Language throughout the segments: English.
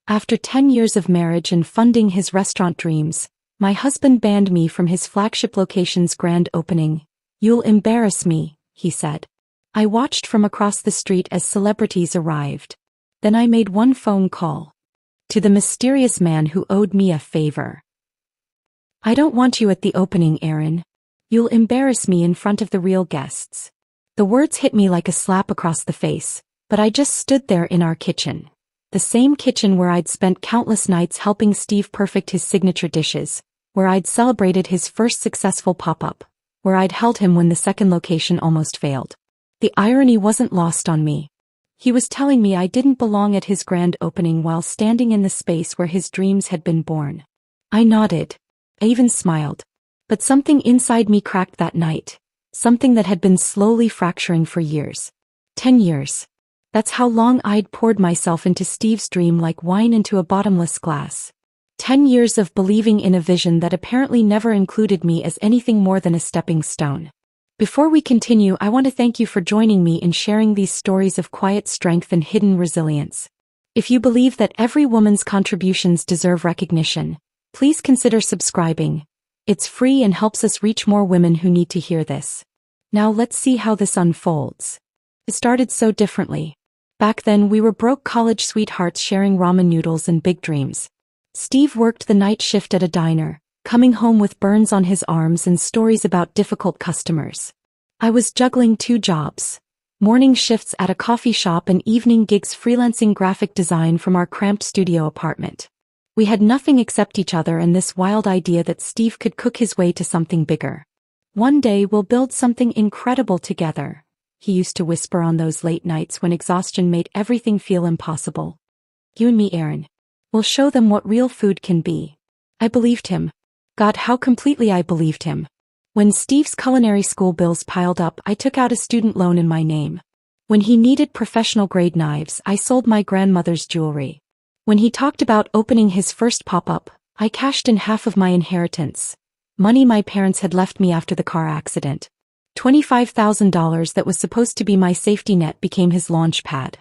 After 10 years of marriage and funding his restaurant dreams, my husband banned me from his flagship location's grand opening. "You'll embarrass me," he said. I watched from across the street as celebrities arrived. Then I made one phone call. To the mysterious man who owed me a favor. "I don't want you at the opening, Aaron. You'll embarrass me in front of the real guests." The words hit me like a slap across the face, but I just stood there in our kitchen. The same kitchen where I'd spent countless nights helping Steve perfect his signature dishes, where I'd celebrated his first successful pop-up, where I'd held him when the second location almost failed. The irony wasn't lost on me. He was telling me I didn't belong at his grand opening while standing in the space where his dreams had been born. I nodded. I even smiled. But something inside me cracked that night. Something that had been slowly fracturing for years. 10 years. That's how long I'd poured myself into Steve's dream like wine into a bottomless glass. 10 years of believing in a vision that apparently never included me as anything more than a stepping stone. Before we continue, I want to thank you for joining me in sharing these stories of quiet strength and hidden resilience. If you believe that every woman's contributions deserve recognition, please consider subscribing. It's free and helps us reach more women who need to hear this. Now let's see how this unfolds. It started so differently. Back then we were broke college sweethearts sharing ramen noodles and big dreams. Steve worked the night shift at a diner, coming home with burns on his arms and stories about difficult customers. I was juggling 2 jobs. Morning shifts at a coffee shop and evening gigs freelancing graphic design from our cramped studio apartment. We had nothing except each other and this wild idea that Steve could cook his way to something bigger. "One day we'll build something incredible together," he used to whisper on those late nights when exhaustion made everything feel impossible. "You and me, Aaron. We'll show them what real food can be." I believed him. God, how completely I believed him. When Steve's culinary school bills piled up, I took out a student loan in my name. When he needed professional-grade knives, I sold my grandmother's jewelry. When he talked about opening his first pop-up, I cashed in half of my inheritance. Money my parents had left me after the car accident. $25,000 that was supposed to be my safety net became his launch pad.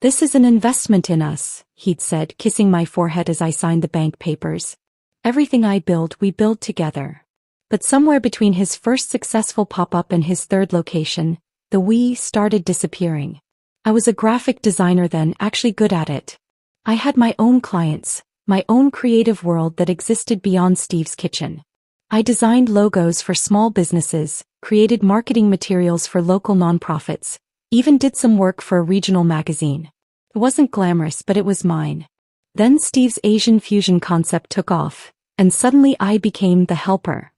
"This is an investment in us," he'd said, kissing my forehead as I signed the bank papers. "Everything I build, we build together." But somewhere between his first successful pop-up and his third location, the we started disappearing. I was a graphic designer then, actually good at it. I had my own clients, my own creative world that existed beyond Steve's kitchen. I designed logos for small businesses, created marketing materials for local nonprofits, even did some work for a regional magazine. It wasn't glamorous, but it was mine. Then Steve's Asian fusion concept took off, and suddenly I became the helper.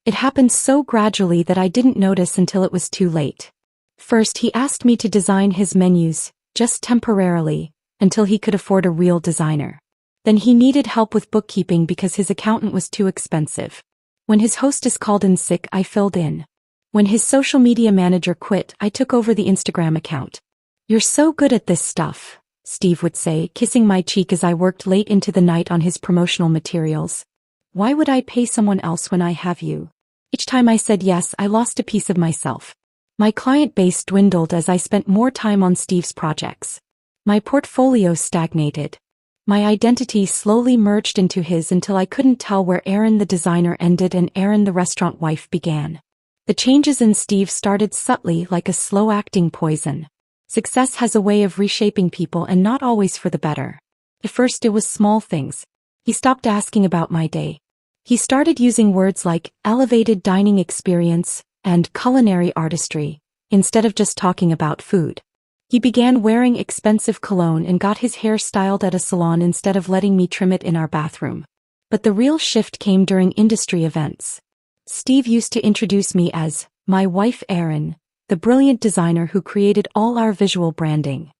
It happened so gradually that I didn't notice until it was too late. First, he asked me to design his menus, just temporarily, until he could afford a real designer. Then he needed help with bookkeeping because his accountant was too expensive. When his hostess called in sick, I filled in. When his social media manager quit, I took over the Instagram account. "You're so good at this stuff," Steve would say, kissing my cheek as I worked late into the night on his promotional materials. "Why would I pay someone else when I have you?" Each time I said yes, I lost a piece of myself. My client base dwindled as I spent more time on Steve's projects. My portfolio stagnated. My identity slowly merged into his until I couldn't tell where Aaron the designer ended and Aaron the restaurant wife began. The changes in Steve started subtly, like a slow-acting poison. Success has a way of reshaping people and not always for the better. At first it was small things. He stopped asking about my day. He started using words like elevated dining experience and culinary artistry, instead of just talking about food. He began wearing expensive cologne and got his hair styled at a salon instead of letting me trim it in our bathroom. But the real shift came during industry events. Steve used to introduce me as my wife Erin, the brilliant designer who created all our visual branding.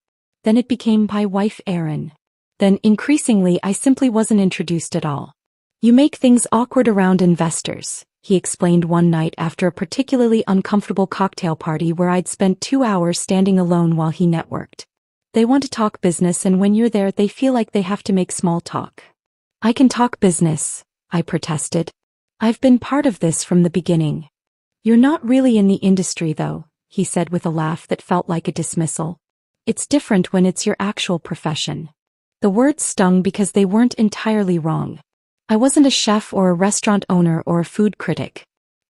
Then it became my wife Erin. Then increasingly I simply wasn't introduced at all. "You make things awkward around investors," he explained one night after a particularly uncomfortable cocktail party where I'd spent 2 hours standing alone while he networked. "They want to talk business and when you're there they feel like they have to make small talk." "I can talk business," I protested. "I've been part of this from the beginning." "You're not really in the industry though," he said with a laugh that felt like a dismissal. "It's different when it's your actual profession." The words stung because they weren't entirely wrong. I wasn't a chef or a restaurant owner or a food critic.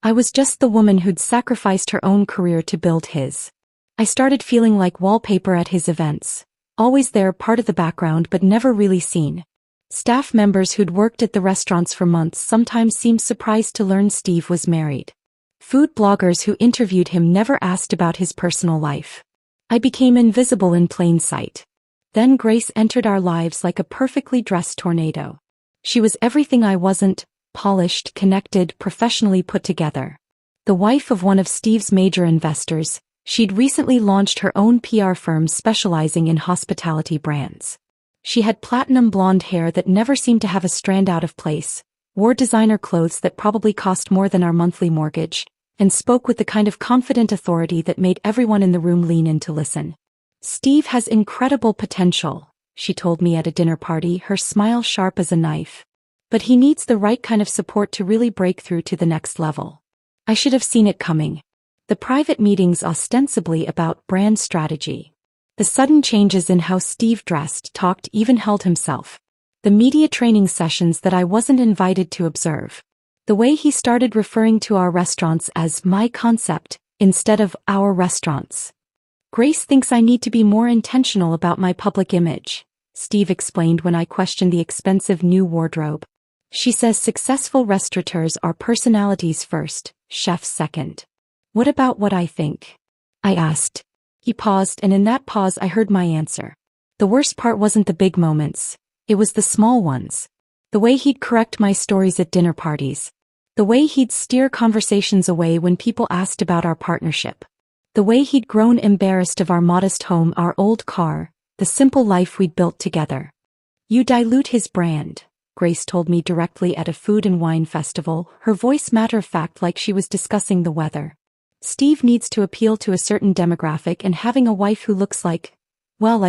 I was just the woman who'd sacrificed her own career to build his. I started feeling like wallpaper at his events, always there, part of the background but never really seen. Staff members who'd worked at the restaurants for months sometimes seemed surprised to learn Steve was married. Food bloggers who interviewed him never asked about his personal life. I became invisible in plain sight. Then Grace entered our lives like a perfectly dressed tornado. She was everything I wasn't: polished, connected, professionally put together. The wife of one of Steve's major investors, she'd recently launched her own PR firm specializing in hospitality brands. She had platinum blonde hair that never seemed to have a strand out of place, wore designer clothes that probably cost more than our monthly mortgage, and spoke with the kind of confident authority that made everyone in the room lean in to listen. "Steve has incredible potential," she told me at a dinner party, her smile sharp as a knife. "But he needs the right kind of support to really break through to the next level." I should have seen it coming. The private meetings ostensibly about brand strategy. The sudden changes in how Steve dressed, talked, even held himself. The media training sessions that I wasn't invited to observe. The way he started referring to our restaurants as "my concept" instead of "our restaurants." "Grace thinks I need to be more intentional about my public image," Steve explained when I questioned the expensive new wardrobe. "She says successful restaurateurs are personalities first, chefs second." "What about what I think?" I asked. He paused, and in that pause I heard my answer. The worst part wasn't the big moments. It was the small ones. The way he'd correct my stories at dinner parties. The way he'd steer conversations away when people asked about our partnership. The way he'd grown embarrassed of our modest home, our old car, the simple life we'd built together. "You dilute his brand," Grace told me directly at a food and wine festival, her voice matter-of-fact like she was discussing the weather. "Steve needs to appeal to a certain demographic, and having a wife who looks like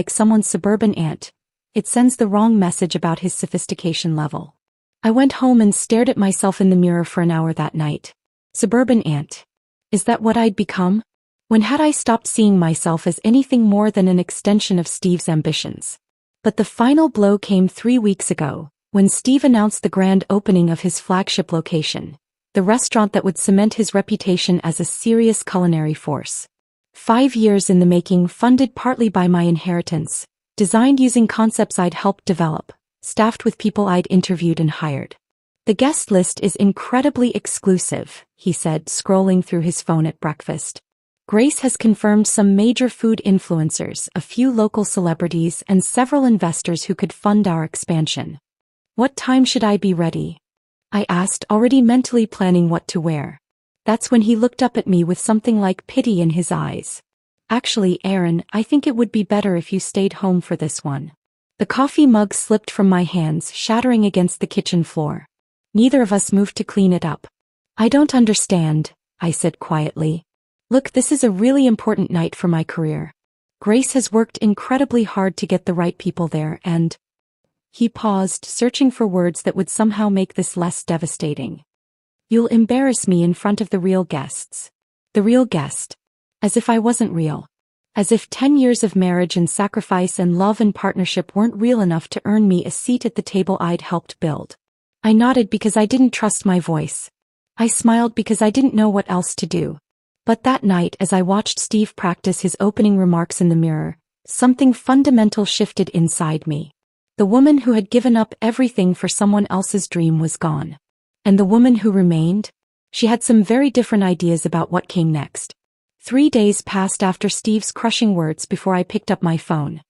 someone's suburban aunt, it sends the wrong message about his sophistication level." I went home and stared at myself in the mirror for an hour that night. Suburban aunt. Is that what I'd become? When had I stopped seeing myself as anything more than an extension of Steve's ambitions? But the final blow came 3 weeks ago, when Steve announced the grand opening of his flagship location, the restaurant that would cement his reputation as a serious culinary force. 5 years in the making, funded partly by my inheritance, designed using concepts I'd helped develop, staffed with people I'd interviewed and hired. "The guest list is incredibly exclusive," he said, scrolling through his phone at breakfast. "Grace has confirmed some major food influencers, a few local celebrities, and several investors who could fund our expansion." "What time should I be ready?" I asked, already mentally planning what to wear. That's when he looked up at me with something like pity in his eyes. "Actually, Aaron, I think it would be better if you stayed home for this one." The coffee mug slipped from my hands, shattering against the kitchen floor. Neither of us moved to clean it up. "I don't understand," I said quietly. "Look, this is a really important night for my career. Grace has worked incredibly hard to get the right people there, and..." He paused, searching for words that would somehow make this less devastating. "You'll embarrass me in front of the real guests." The real guest. As if I wasn't real. As if 10 years of marriage and sacrifice and love and partnership weren't real enough to earn me a seat at the table I'd helped build. I nodded because I didn't trust my voice. I smiled because I didn't know what else to do. But that night, as I watched Steve practice his opening remarks in the mirror, something fundamental shifted inside me. The woman who had given up everything for someone else's dream was gone. And the woman who remained? She had some very different ideas about what came next. 3 days passed after Steve's crushing words before I picked up my phone.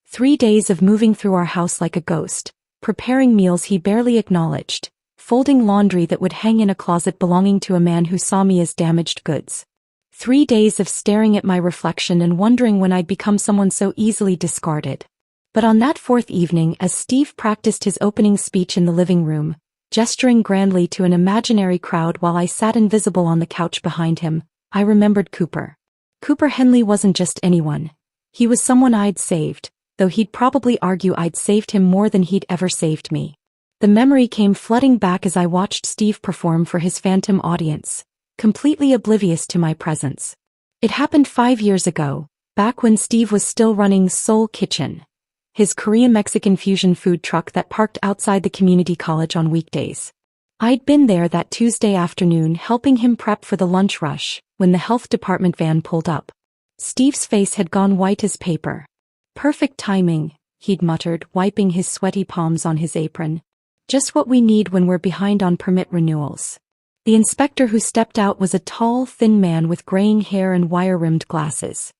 3 days of moving through our house like a ghost, preparing meals he barely acknowledged, folding laundry that would hang in a closet belonging to a man who saw me as damaged goods. 3 days of staring at my reflection and wondering when I'd become someone so easily discarded. But on that 4th evening, as Steve practiced his opening speech in the living room, gesturing grandly to an imaginary crowd while I sat invisible on the couch behind him, I remembered Cooper. Cooper Henley wasn't just anyone. He was someone I'd saved, though he'd probably argue I'd saved him more than he'd ever saved me. The memory came flooding back as I watched Steve perform for his phantom audience, completely oblivious to my presence. It happened 5 years ago, back when Steve was still running Soul Kitchen. his Korean-Mexican fusion food truck that parked outside the community college on weekdays. I'd been there that Tuesday afternoon helping him prep for the lunch rush, when the health department van pulled up. Steve's face had gone white as paper. "Perfect timing," he'd muttered, wiping his sweaty palms on his apron. "Just what we need when we're behind on permit renewals." The inspector who stepped out was a tall, thin man with graying hair and wire-rimmed glasses.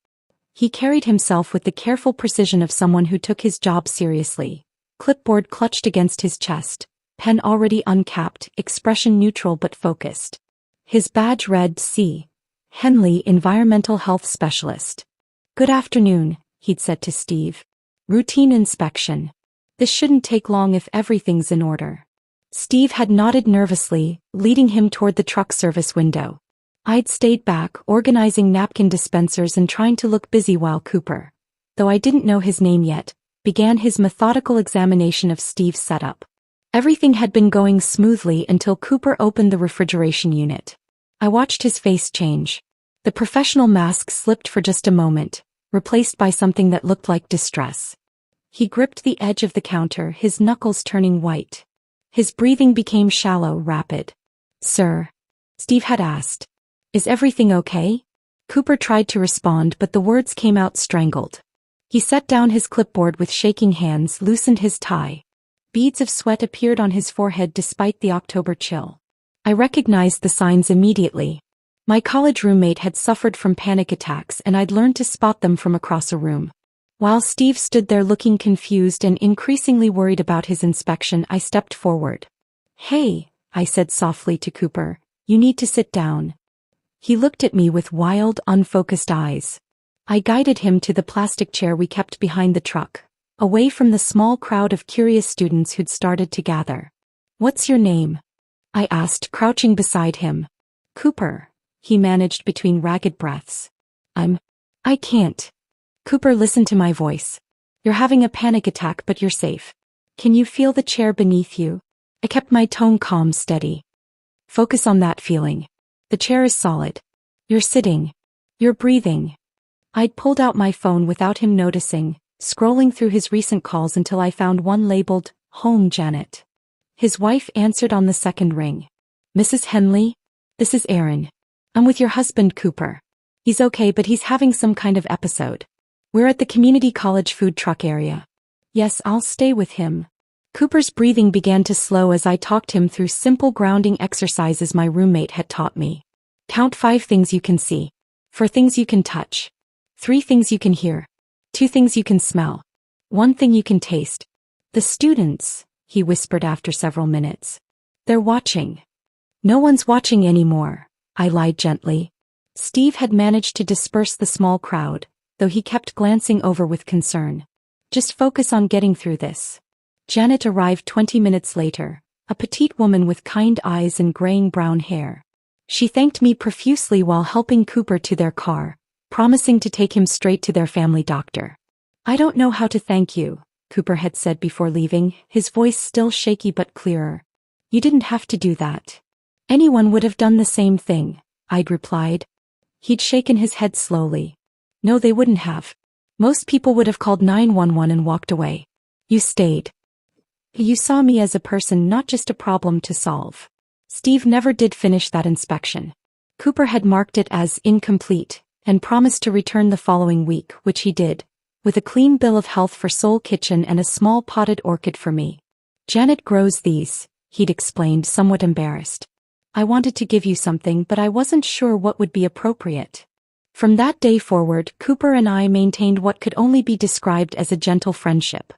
He carried himself with the careful precision of someone who took his job seriously. Clipboard clutched against his chest, pen already uncapped, expression neutral but focused. His badge read C. Henley, Environmental Health Specialist. "Good afternoon," he'd said to Steve. "Routine inspection. This shouldn't take long if everything's in order." Steve had nodded nervously, leading him toward the truck service window. I'd stayed back, organizing napkin dispensers and trying to look busy while Cooper, though I didn't know his name yet, began his methodical examination of Steve's setup. Everything had been going smoothly until Cooper opened the refrigeration unit. I watched his face change. The professional mask slipped for just a moment, replaced by something that looked like distress. He gripped the edge of the counter, his knuckles turning white. His breathing became shallow, rapid. "Sir?" Steve had asked. "Is everything okay?" Cooper tried to respond, but the words came out strangled. He set down his clipboard with shaking hands, loosened his tie. Beads of sweat appeared on his forehead despite the October chill. I recognized the signs immediately. My college roommate had suffered from panic attacks and I'd learned to spot them from across a room. While Steve stood there looking confused and increasingly worried about his inspection, I stepped forward. "Hey," I said softly to Cooper, "you need to sit down." He looked at me with wild, unfocused eyes. I guided him to the plastic chair we kept behind the truck, away from the small crowd of curious students who'd started to gather. "What's your name?" I asked, crouching beside him. "Cooper," he managed between ragged breaths. I can't." "Cooper, listen to my voice. You're having a panic attack, but you're safe. Can you feel the chair beneath you?" I kept my tone calm, steady. "Focus on that feeling. The chair is solid. You're sitting. You're breathing." I'd pulled out my phone without him noticing, scrolling through his recent calls until I found one labeled, "Home Janet." His wife answered on the second ring. "Mrs. Henley? This is Aaron. I'm with your husband, Cooper. He's okay, but he's having some kind of episode. We're at the community college food truck area." "Yes, I'll stay with him." Cooper's breathing began to slow as I talked him through simple grounding exercises my roommate had taught me. "Count 5 things you can see. 4 things you can touch. 3 things you can hear. 2 things you can smell. 1 thing you can taste. The students," he whispered after several minutes. "They're watching." "No one's watching anymore," I lied gently. Steve had managed to disperse the small crowd, though he kept glancing over with concern. "Just focus on getting through this." Janet arrived 20 minutes later, a petite woman with kind eyes and graying brown hair. She thanked me profusely while helping Cooper to their car, promising to take him straight to their family doctor. "I don't know how to thank you," Cooper had said before leaving, his voice still shaky but clearer. "You didn't have to do that. Anyone would have done the same thing," I'd replied. He'd shaken his head slowly. "No, they wouldn't have. Most people would have called 911 and walked away. You stayed. You saw me as a person, not just a problem to solve." Steve never did finish that inspection. Cooper had marked it as incomplete and promised to return the following week, which he did, with a clean bill of health for Soul Kitchen and a small potted orchid for me. "Janet grows these," he'd explained, somewhat embarrassed. "I wanted to give you something, but I wasn't sure what would be appropriate." From that day forward, Cooper and I maintained what could only be described as a gentle friendship.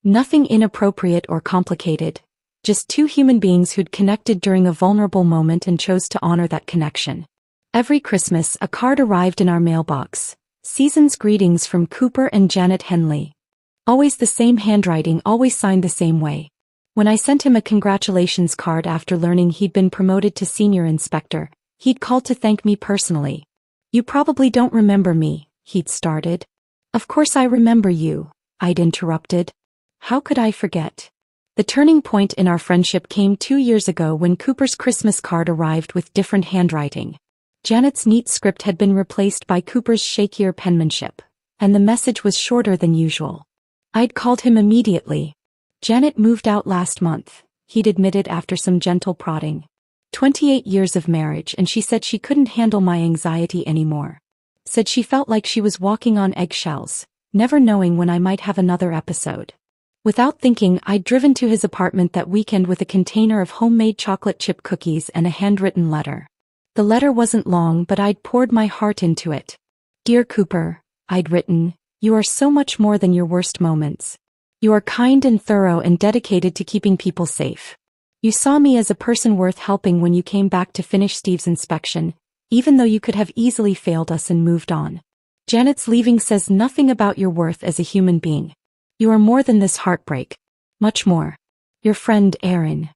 Nothing inappropriate or complicated, just 2 human beings who'd connected during a vulnerable moment and chose to honor that connection. Every Christmas, a card arrived in our mailbox. "Season's greetings from Cooper and Janet Henley." Always the same handwriting, always signed the same way. When I sent him a congratulations card after learning he'd been promoted to senior inspector, he'd called to thank me personally. "You probably don't remember me," he'd started. "Of course I remember you," I'd interrupted. How could I forget? The turning point in our friendship came 2 years ago when Cooper's Christmas card arrived with different handwriting. Janet's neat script had been replaced by Cooper's shakier penmanship, and the message was shorter than usual. I'd called him immediately. Janet moved out last month, he'd admitted after some gentle prodding. 28 years of marriage, and she said she couldn't handle my anxiety anymore. Said she felt like she was walking on eggshells, never knowing when I might have another episode. Without thinking, I'd driven to his apartment that weekend with a container of homemade chocolate chip cookies and a handwritten letter. The letter wasn't long, but I'd poured my heart into it. Dear Cooper, I'd written, you are so much more than your worst moments. You are kind and thorough and dedicated to keeping people safe. You saw me as a person worth helping when you came back to finish Steve's inspection, even though you could have easily failed us and moved on. Janet's leaving says nothing about your worth as a human being. You are more than this heartbreak. Much more. Your friend Aaron.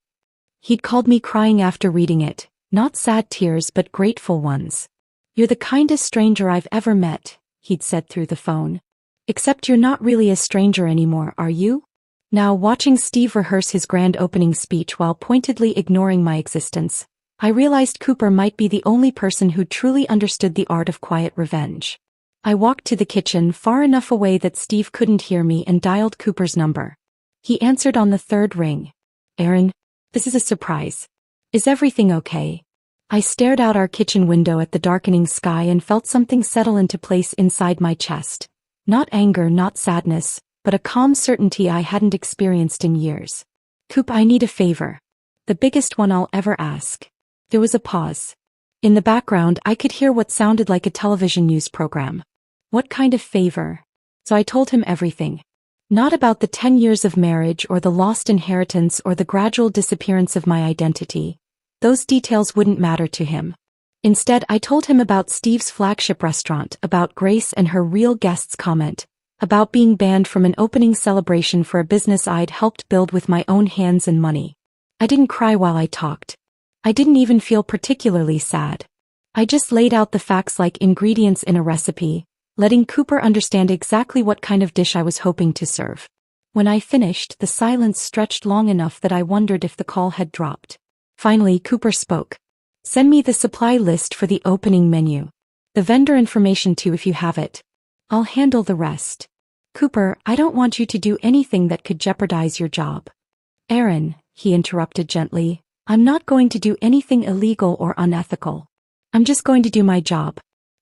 He'd called me crying after reading it, not sad tears but grateful ones. You're the kindest stranger I've ever met, he'd said through the phone. Except you're not really a stranger anymore, are you? Now, watching Steve rehearse his grand opening speech while pointedly ignoring my existence, I realized Cooper might be the only person who truly understood the art of quiet revenge. I walked to the kitchen far enough away that Steve couldn't hear me and dialed Cooper's number. He answered on the third ring. Aaron, this is a surprise. Is everything okay? I stared out our kitchen window at the darkening sky and felt something settle into place inside my chest. Not anger, not sadness, but a calm certainty I hadn't experienced in years. Coop, I need a favor. The biggest one I'll ever ask. There was a pause. In the background, I could hear what sounded like a television news program. What kind of favor? So I told him everything. Not about the 10 years of marriage or the lost inheritance or the gradual disappearance of my identity. Those details wouldn't matter to him. Instead, I told him about Steve's flagship restaurant, about Grace and her real guests' comment, about being banned from an opening celebration for a business I'd helped build with my own hands and money. I didn't cry while I talked. I didn't even feel particularly sad. I just laid out the facts like ingredients in a recipe, letting Cooper understand exactly what kind of dish I was hoping to serve. When I finished, the silence stretched long enough that I wondered if the call had dropped. Finally, Cooper spoke. Send me the supply list for the opening menu. The vendor information too if you have it. I'll handle the rest. Cooper, I don't want you to do anything that could jeopardize your job. Aaron, he interrupted gently, I'm not going to do anything illegal or unethical. I'm just going to do my job.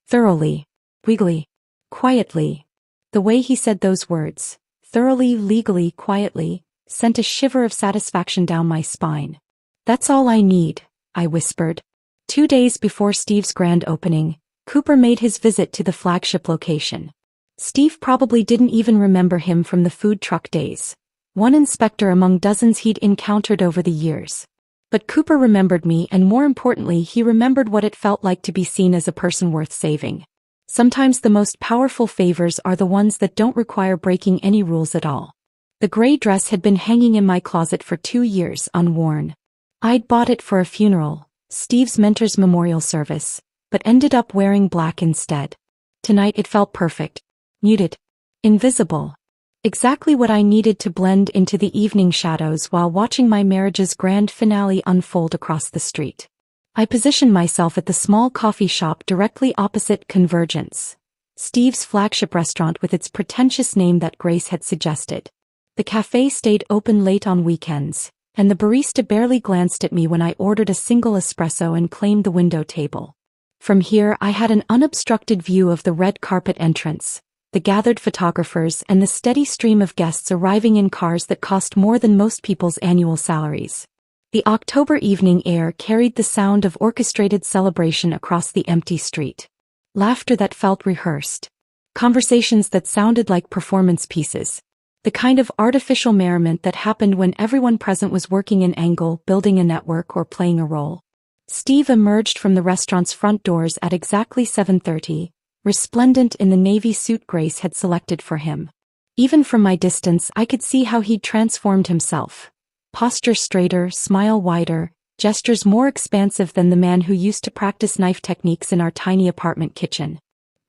Thoroughly. Legally. Quietly. The way he said those words, thoroughly, legally, quietly, sent a shiver of satisfaction down my spine. That's all I need, I whispered. 2 days before Steve's grand opening, Cooper made his visit to the flagship location. Steve probably didn't even remember him from the food truck days, one inspector among dozens he'd encountered over the years. But Cooper remembered me, and more importantly, he remembered what it felt like to be seen as a person worth saving. Sometimes the most powerful favors are the ones that don't require breaking any rules at all. The gray dress had been hanging in my closet for 2 years, unworn. I'd bought it for a funeral, Steve's mentor's memorial service, but ended up wearing black instead. Tonight it felt perfect. Muted. Invisible. Exactly what I needed to blend into the evening shadows while watching my marriage's grand finale unfold across the street. I positioned myself at the small coffee shop directly opposite Convergence, Steve's flagship restaurant with its pretentious name that Grace had suggested. The cafe stayed open late on weekends, and the barista barely glanced at me when I ordered a single espresso and claimed the window table. From here I had an unobstructed view of the red carpet entrance, the gathered photographers and the steady stream of guests arriving in cars that cost more than most people's annual salaries. The October evening air carried the sound of orchestrated celebration across the empty street. Laughter that felt rehearsed. Conversations that sounded like performance pieces. The kind of artificial merriment that happened when everyone present was working an angle, building a network, or playing a role. Steve emerged from the restaurant's front doors at exactly 7:30, resplendent in the navy suit Grace had selected for him. Even from my distance I could see how he'd transformed himself. Posture straighter, smile wider, gestures more expansive than the man who used to practice knife techniques in our tiny apartment kitchen.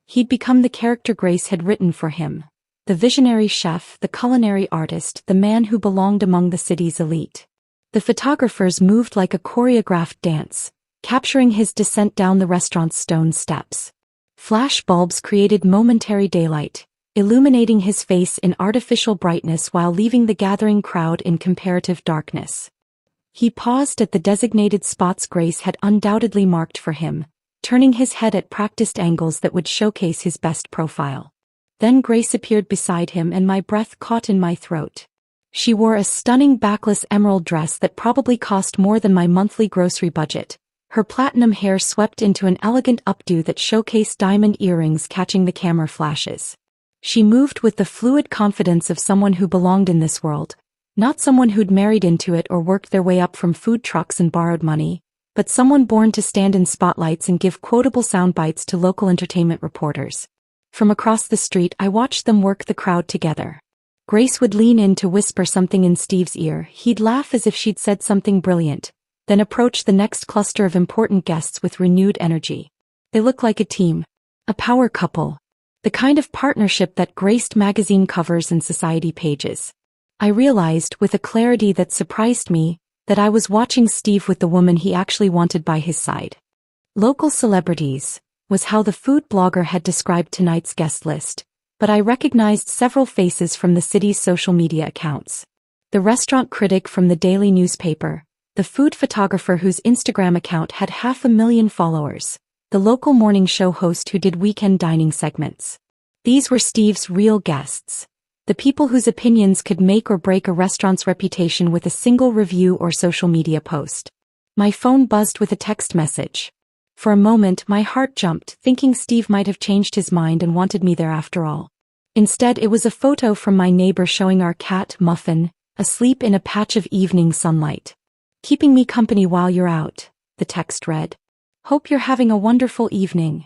He'd become the character Grace had written for him. The visionary chef, the culinary artist, the man who belonged among the city's elite. The photographers moved like a choreographed dance, capturing his descent down the restaurant's stone steps. Flash bulbs created momentary daylight, illuminating his face in artificial brightness while leaving the gathering crowd in comparative darkness. He paused at the designated spots Grace had undoubtedly marked for him, turning his head at practiced angles that would showcase his best profile. Then Grace appeared beside him and my breath caught in my throat. She wore a stunning backless emerald dress that probably cost more than my monthly grocery budget, her platinum hair swept into an elegant updo that showcased diamond earrings catching the camera flashes. She moved with the fluid confidence of someone who belonged in this world, not someone who'd married into it or worked their way up from food trucks and borrowed money, but someone born to stand in spotlights and give quotable sound bites to local entertainment reporters. From across the street I watched them work the crowd together. Grace would lean in to whisper something in Steve's ear, he'd laugh as if she'd said something brilliant, then approach the next cluster of important guests with renewed energy. They looked like a team. A power couple. The kind of partnership that graced magazine covers and society pages. I realized, with a clarity that surprised me, that I was watching Steve with the woman he actually wanted by his side. Local celebrities, was how the food blogger had described tonight's guest list, but I recognized several faces from the city's social media accounts. The restaurant critic from the daily newspaper, the food photographer whose Instagram account had 500,000 followers, the local morning show host who did weekend dining segments. These were Steve's real guests. The people whose opinions could make or break a restaurant's reputation with a single review or social media post. My phone buzzed with a text message. For a moment my heart jumped, thinking Steve might have changed his mind and wanted me there after all. Instead it was a photo from my neighbor showing our cat, Muffin, asleep in a patch of evening sunlight. "Keeping me company while you're out," the text read. "Hope you're having a wonderful evening."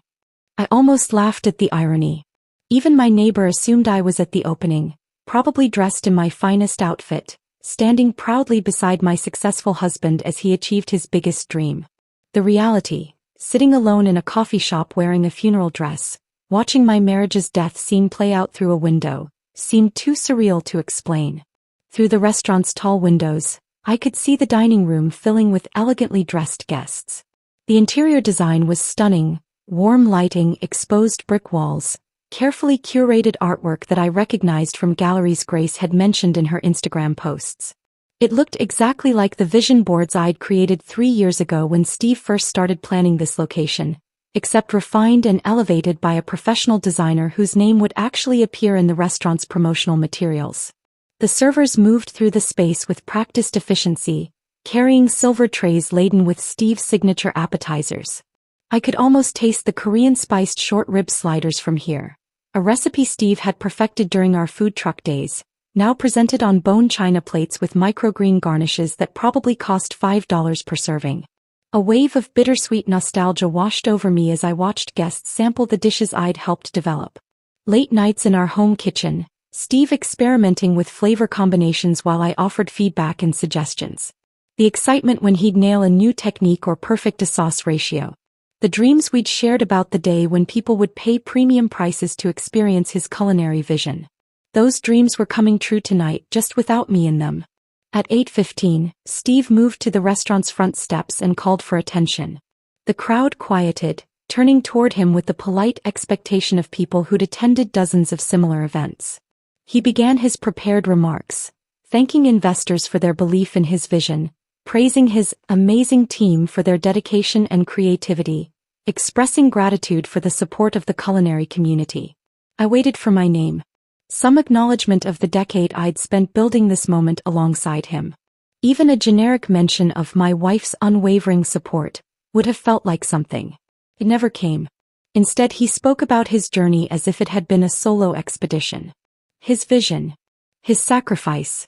I almost laughed at the irony. Even my neighbor assumed I was at the opening, probably dressed in my finest outfit, standing proudly beside my successful husband as he achieved his biggest dream. The reality, sitting alone in a coffee shop wearing a funeral dress, watching my marriage's death scene play out through a window, seemed too surreal to explain. Through the restaurant's tall windows, I could see the dining room filling with elegantly dressed guests. The interior design was stunning, warm lighting, exposed brick walls, carefully curated artwork that I recognized from galleries Grace had mentioned in her Instagram posts. It looked exactly like the vision boards I'd created 3 years ago when Steve first started planning this location, except refined and elevated by a professional designer whose name would actually appear in the restaurant's promotional materials. The servers moved through the space with practiced efficiency, carrying silver trays laden with Steve's signature appetizers. I could almost taste the Korean-spiced short rib sliders from here, a recipe Steve had perfected during our food truck days, now presented on bone china plates with microgreen garnishes that probably cost $5 per serving. A wave of bittersweet nostalgia washed over me as I watched guests sample the dishes I'd helped develop. Late nights in our home kitchen, Steve experimenting with flavor combinations while I offered feedback and suggestions. The excitement when he'd nail a new technique or perfect a sauce ratio. The dreams we'd shared about the day when people would pay premium prices to experience his culinary vision. Those dreams were coming true tonight, just without me in them. At 8:15, Steve moved to the restaurant's front steps and called for attention. The crowd quieted, turning toward him with the polite expectation of people who'd attended dozens of similar events. He began his prepared remarks, thanking investors for their belief in his vision, praising his amazing team for their dedication and creativity, expressing gratitude for the support of the culinary community. I waited for my name. Some acknowledgement of the decade I'd spent building this moment alongside him. Even a generic mention of my wife's unwavering support would have felt like something. It never came. Instead he spoke about his journey as if it had been a solo expedition. His vision. His sacrifice.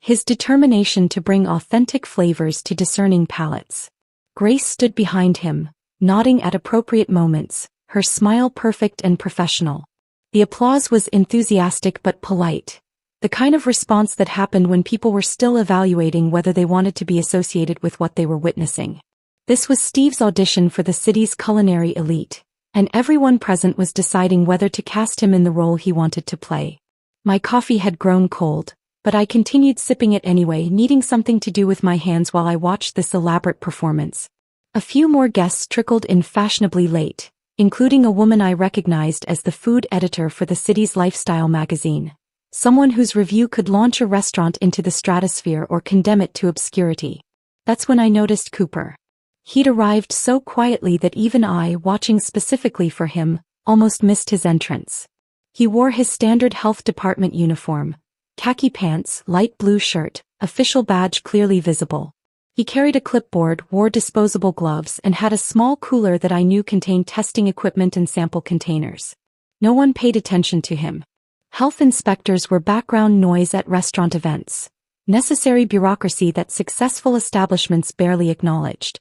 His determination to bring authentic flavors to discerning palates. Grace stood behind him, nodding at appropriate moments, her smile perfect and professional. The applause was enthusiastic but polite, the kind of response that happened when people were still evaluating whether they wanted to be associated with what they were witnessing. This was Steve's audition for the city's culinary elite, and everyone present was deciding whether to cast him in the role he wanted to play. My coffee had grown cold, but I continued sipping it anyway, needing something to do with my hands while I watched this elaborate performance. A few more guests trickled in fashionably late, including a woman I recognized as the food editor for the city's lifestyle magazine. Someone whose review could launch a restaurant into the stratosphere or condemn it to obscurity. That's when I noticed Cooper. He'd arrived so quietly that even I, watching specifically for him, almost missed his entrance. He wore his standard health department uniform, khaki pants, light blue shirt, official badge clearly visible. He carried a clipboard, wore disposable gloves, and had a small cooler that I knew contained testing equipment and sample containers. No one paid attention to him. Health inspectors were background noise at restaurant events, necessary bureaucracy that successful establishments barely acknowledged.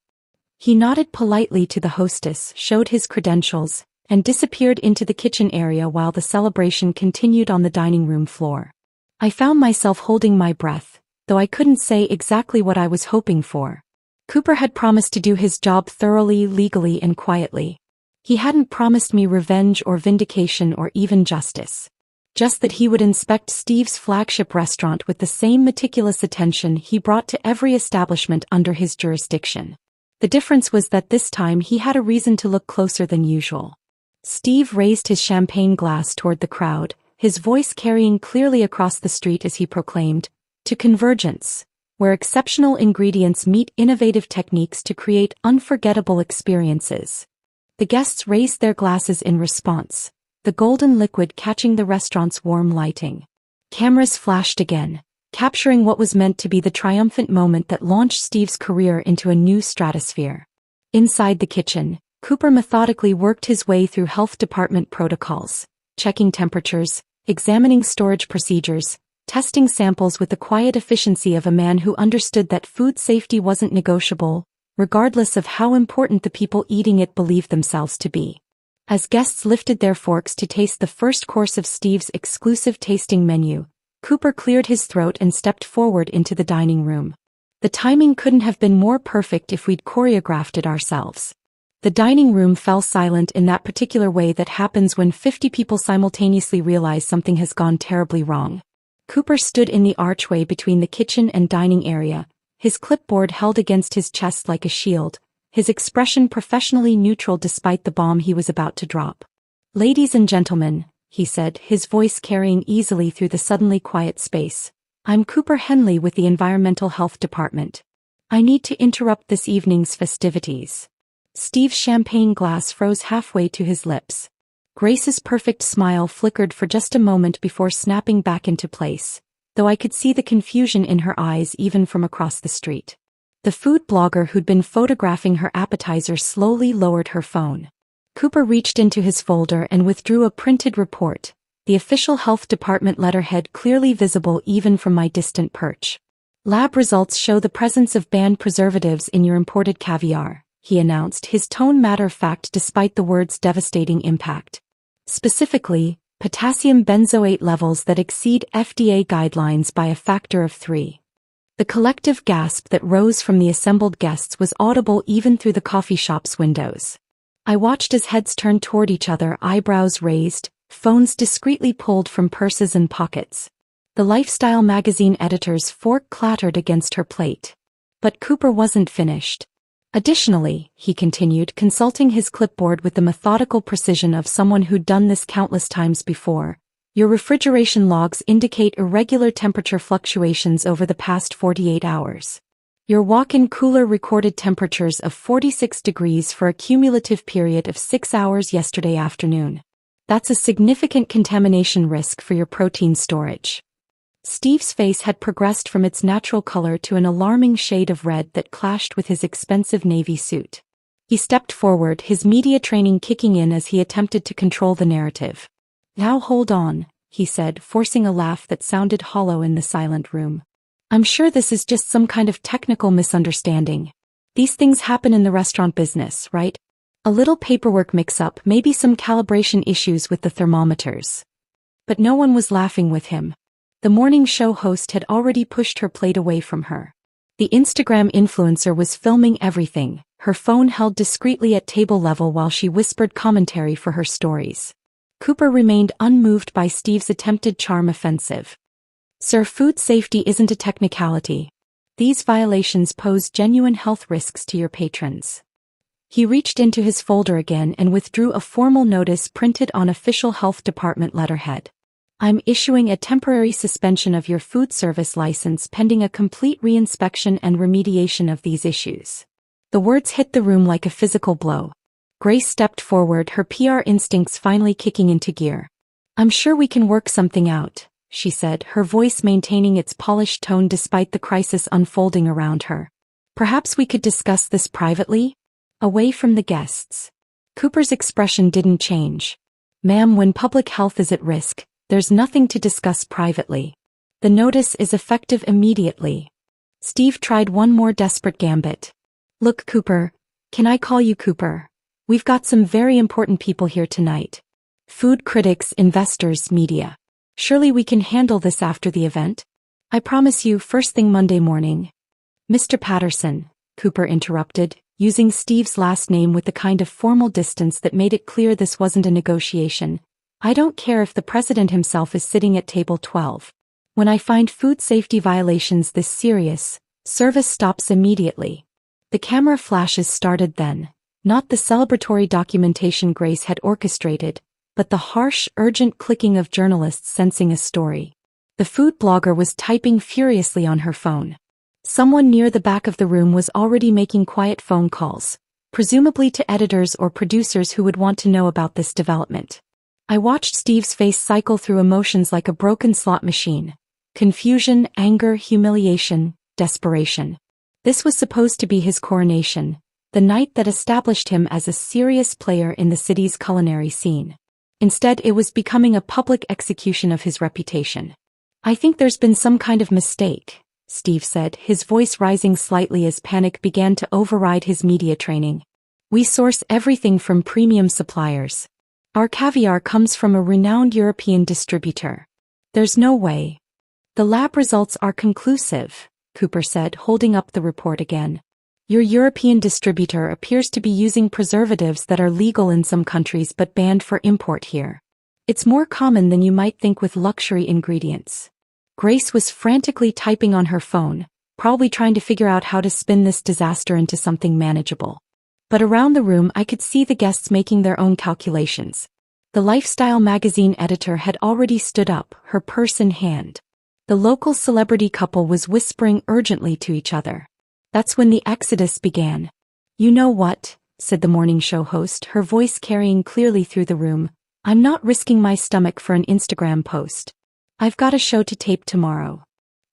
He nodded politely to the hostess, showed his credentials, and disappeared into the kitchen area while the celebration continued on the dining room floor. I found myself holding my breath, though I couldn't say exactly what I was hoping for. Cooper had promised to do his job thoroughly, legally, and quietly. He hadn't promised me revenge or vindication or even justice. Just that he would inspect Steve's flagship restaurant with the same meticulous attention he brought to every establishment under his jurisdiction. The difference was that this time he had a reason to look closer than usual. Steve raised his champagne glass toward the crowd, his voice carrying clearly across the street as he proclaimed, "To convergence, where exceptional ingredients meet innovative techniques to create unforgettable experiences." The guests raised their glasses in response, the golden liquid catching the restaurant's warm lighting. Cameras flashed again, capturing what was meant to be the triumphant moment that launched Steve's career into a new stratosphere. Inside the kitchen, Cooper methodically worked his way through health department protocols, checking temperatures, examining storage procedures, testing samples with the quiet efficiency of a man who understood that food safety wasn't negotiable, regardless of how important the people eating it believed themselves to be. As guests lifted their forks to taste the first course of Steve's exclusive tasting menu, Cooper cleared his throat and stepped forward into the dining room. The timing couldn't have been more perfect if we'd choreographed it ourselves. The dining room fell silent in that particular way that happens when 50 people simultaneously realize something has gone terribly wrong. Cooper stood in the archway between the kitchen and dining area, his clipboard held against his chest like a shield, his expression professionally neutral despite the bomb he was about to drop. "Ladies and gentlemen," he said, his voice carrying easily through the suddenly quiet space, "I'm Cooper Henley with the Environmental Health Department. I need to interrupt this evening's festivities." Steve's champagne glass froze halfway to his lips. Grace's perfect smile flickered for just a moment before snapping back into place, though I could see the confusion in her eyes even from across the street. The food blogger who'd been photographing her appetizer slowly lowered her phone. Cooper reached into his folder and withdrew a printed report, the official health department letterhead clearly visible even from my distant perch. "Lab results show the presence of banned preservatives in your imported caviar," he announced, his tone matter-of-fact despite the word's devastating impact. "Specifically, potassium benzoate levels that exceed FDA guidelines by a factor of 3. The collective gasp that rose from the assembled guests was audible even through the coffee shop's windows. I watched as heads turned toward each other, eyebrows raised, phones discreetly pulled from purses and pockets. The lifestyle magazine editor's fork clattered against her plate. But Cooper wasn't finished. "Additionally," he continued, consulting his clipboard with the methodical precision of someone who'd done this countless times before, "your refrigeration logs indicate irregular temperature fluctuations over the past 48 hours. Your walk-in cooler recorded temperatures of 46 degrees for a cumulative period of 6 hours yesterday afternoon. That's a significant contamination risk for your protein storage." Steve's face had progressed from its natural color to an alarming shade of red that clashed with his expensive navy suit. He stepped forward, his media training kicking in as he attempted to control the narrative. "Now hold on," he said, forcing a laugh that sounded hollow in the silent room. "I'm sure this is just some kind of technical misunderstanding. These things happen in the restaurant business, right? A little paperwork mix-up, maybe some calibration issues with the thermometers." But no one was laughing with him. The morning show host had already pushed her plate away from her. The Instagram influencer was filming everything, her phone held discreetly at table level while she whispered commentary for her stories. Cooper remained unmoved by Steve's attempted charm offensive. "Sir, food safety isn't a technicality. These violations pose genuine health risks to your patrons." He reached into his folder again and withdrew a formal notice printed on official health department letterhead. I'm issuing a temporary suspension of your food service license pending a complete reinspection and remediation of these issues. The words hit the room like a physical blow. Grace stepped forward, her PR instincts finally kicking into gear. I'm sure we can work something out, she said, her voice maintaining its polished tone despite the crisis unfolding around her. Perhaps we could discuss this privately? Away from the guests. Cooper's expression didn't change. Ma'am, when public health is at risk, there's nothing to discuss privately. The notice is effective immediately. Steve tried one more desperate gambit. Look, Cooper, can I call you Cooper? We've got some very important people here tonight. Food critics, investors, media. Surely we can handle this after the event? I promise you, first thing Monday morning. Mr. Patterson, Cooper interrupted, using Steve's last name with the kind of formal distance that made it clear this wasn't a negotiation. I don't care if the president himself is sitting at table 12. When I find food safety violations this serious, service stops immediately. The camera flashes started then, not the celebratory documentation Grace had orchestrated, but the harsh, urgent clicking of journalists sensing a story. The food blogger was typing furiously on her phone. Someone near the back of the room was already making quiet phone calls, presumably to editors or producers who would want to know about this development. I watched Steve's face cycle through emotions like a broken slot machine. Confusion, anger, humiliation, desperation. This was supposed to be his coronation, the night that established him as a serious player in the city's culinary scene. Instead, it was becoming a public execution of his reputation. I think there's been some kind of mistake, Steve said, his voice rising slightly as panic began to override his media training. We source everything from premium suppliers. Our caviar comes from a renowned European distributor. There's no way. The lab results are conclusive, Cooper said, holding up the report again. Your European distributor appears to be using preservatives that are legal in some countries but banned for import here. It's more common than you might think with luxury ingredients. Grace was frantically typing on her phone, probably trying to figure out how to spin this disaster into something manageable. But around the room I could see the guests making their own calculations. The lifestyle magazine editor had already stood up, her purse in hand. The local celebrity couple was whispering urgently to each other. That's when the exodus began. You know what, said the morning show host, her voice carrying clearly through the room. I'm not risking my stomach for an Instagram post. I've got a show to tape tomorrow.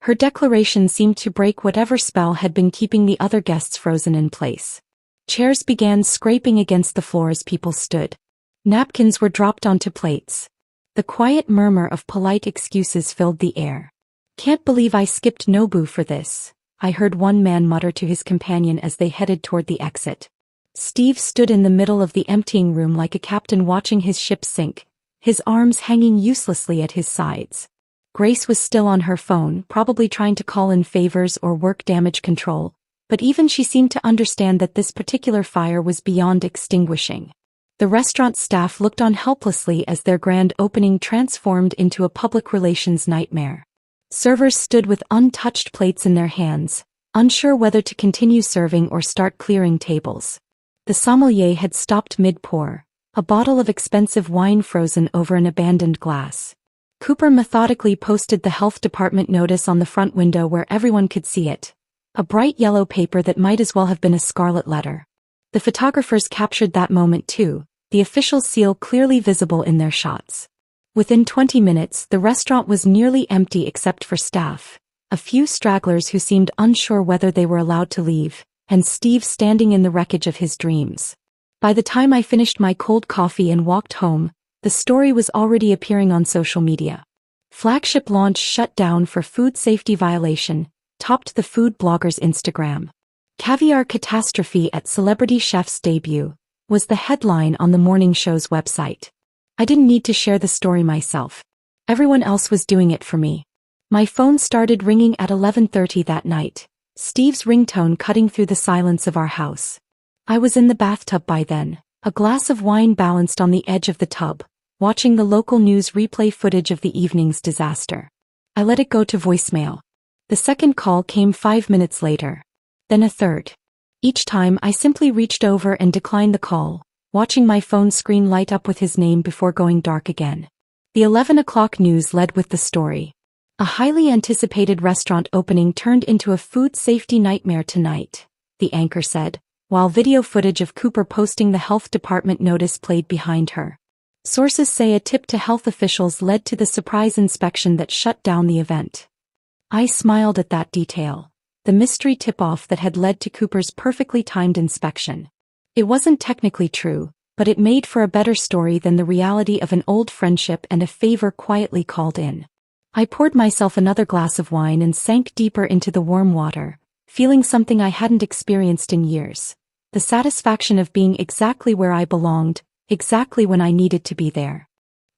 Her declaration seemed to break whatever spell had been keeping the other guests frozen in place. Chairs began scraping against the floor as people stood. Napkins were dropped onto plates. The quiet murmur of polite excuses filled the air. Can't believe I skipped Nobu for this, I heard one man mutter to his companion as they headed toward the exit. Steve stood in the middle of the emptying room like a captain watching his ship sink, his arms hanging uselessly at his sides. Grace was still on her phone, probably trying to call in favors or work damage control, but even she seemed to understand that this particular fire was beyond extinguishing. The restaurant staff looked on helplessly as their grand opening transformed into a public relations nightmare. Servers stood with untouched plates in their hands, unsure whether to continue serving or start clearing tables. The sommelier had stopped mid-pour, a bottle of expensive wine frozen over an abandoned glass. Cooper methodically posted the health department notice on the front window where everyone could see it. A bright yellow paper that might as well have been a scarlet letter. The photographers captured that moment too, the official seal clearly visible in their shots. Within 20 minutes, the restaurant was nearly empty except for staff, a few stragglers who seemed unsure whether they were allowed to leave, and Steve standing in the wreckage of his dreams. By the time I finished my cold coffee and walked home, the story was already appearing on social media. Flagship launch shut down for food safety violation, topped the food blogger's Instagram. Caviar catastrophe at celebrity chef's debut, was the headline on the morning show's website. I didn't need to share the story myself. Everyone else was doing it for me. My phone started ringing at 11:30 that night, Steve's ringtone cutting through the silence of our house. I was in the bathtub by then, a glass of wine balanced on the edge of the tub, watching the local news replay footage of the evening's disaster. I let it go to voicemail. The second call came 5 minutes later. Then a third. Each time I simply reached over and declined the call, watching my phone screen light up with his name before going dark again. The 11 o'clock news led with the story. A highly anticipated restaurant opening turned into a food safety nightmare tonight, the anchor said, while video footage of Cooper posting the health department notice played behind her. Sources say a tip to health officials led to the surprise inspection that shut down the event. I smiled at that detail, the mystery tip-off that had led to Cooper's perfectly timed inspection. It wasn't technically true, but it made for a better story than the reality of an old friendship and a favor quietly called in. I poured myself another glass of wine and sank deeper into the warm water, feeling something I hadn't experienced in years. The satisfaction of being exactly where I belonged, exactly when I needed to be there.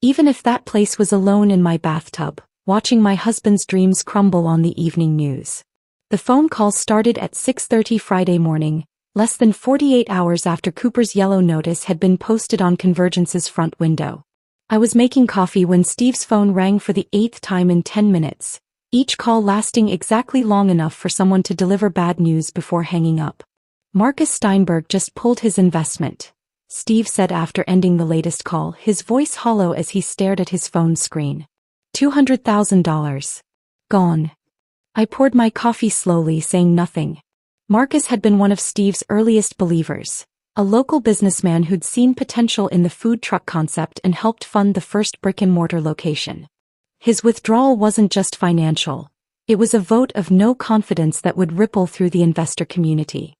Even if that place was alone in my bathtub, watching my husband's dreams crumble on the evening news. The phone call started at 6:30 Friday morning, less than 48 hours after Cooper's yellow notice had been posted on Convergence's front window. I was making coffee when Steve's phone rang for the 8th time in 10 minutes, each call lasting exactly long enough for someone to deliver bad news before hanging up. Marcus Steinberg just pulled his investment, Steve said after ending the latest call, his voice hollow as he stared at his phone screen. $200,000. Gone. I poured my coffee slowly, saying nothing. Marcus had been one of Steve's earliest believers, a local businessman who'd seen potential in the food truck concept and helped fund the first brick-and-mortar location. His withdrawal wasn't just financial. It was a vote of no confidence that would ripple through the investor community.